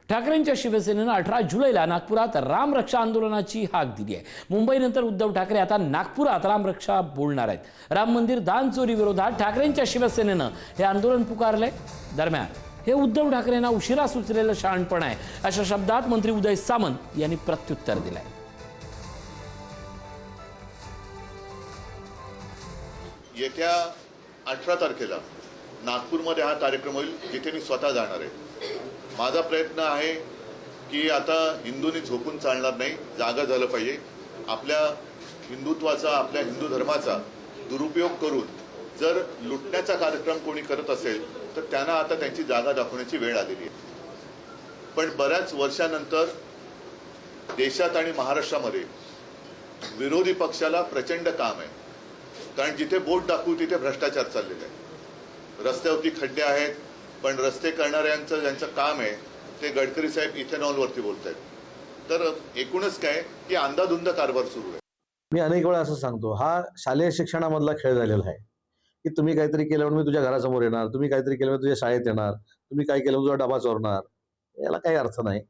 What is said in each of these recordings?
ठाकरेंच्या शिवसेनेनं 18 जुलैला नागपुरात रामरक्षा आंदोलनाची हाक दिली आहे। मुंबईनंतर उद्धव ठाकरे आता नागपुरात रामरक्षा बोलणार आहेत। राम मंदिर दान चोरी विरोधात ठाकरेंच्या शिवसेनेनं हे आंदोलन पुकारलंय। दरम्यान हे उद्धव ठाकरेंना उशिरा सुचलेलं शहाणपण आहे अशा शब्दात मंत्री उदय सामंत यांनी प्रत्युत्तर दिलंय। येत्या 18 तारखेला नागपूरमध्ये हा कार्यक्रम होईल, जिथे मी स्वतः जाणार आहे। माझा प्रयत्न आहे की आता हिंदूंनी झोपून चालणार नाही, जागा झालं पाहिजे। आपल्या हिंदुत्वाचा, आपल्या हिंदू धर्माचा दुरुपयोग करून जर लुटण्याचा कार्यक्रम कोणी करत असेल तर त्यांना आता त्यांची जागा दाखवण्याची वेळ आलेली आहे। पण बऱ्याच वर्षानंतर देशात आणि महाराष्ट्रामध्ये विरोधी पक्षाला प्रचंड काम आहे, कारण जिथे बोट दाखवू तिथे भ्रष्टाचार चाललेला आहे। रस्त्यावरती खड्डे आहेत, पण रस्ते करणाऱ्यांचं ज्यांचं काम आहे ते गडकरी साहेब इथेनॉलवरती बोलत आहेत। तर एकूणच काय की अंधाधुंद कारभार सुरू आहे। मी अनेक वेळा असं सांगतो, हा शालेय शिक्षणामधला खेळ झालेला आहे की तुम्ही काहीतरी केलं म्हणून मी तुझ्या घरासमोर येणार, तुम्ही काहीतरी केलं म्हणून तुझ्या शाळेत येणार, तुम्ही काय केलं तुझा डबा चोरणार। याला काही अर्थ नाही।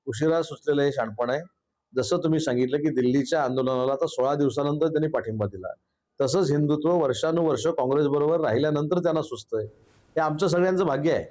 उशिरा सुचलेलं हे शहाणपण आहे। जसं तुम्ही सांगितलं की दिल्लीच्या आंदोलनाला आता 16 दिवसानंतर त्यांनी पाठिंबा दिला, तसंच हिंदुत्व वर्षानुवर्ष काँग्रेस बरोबर राहिल्यानंतर त्यांना सुचतंय। हे आमचं सगळ्यांचं भाग्य आहे।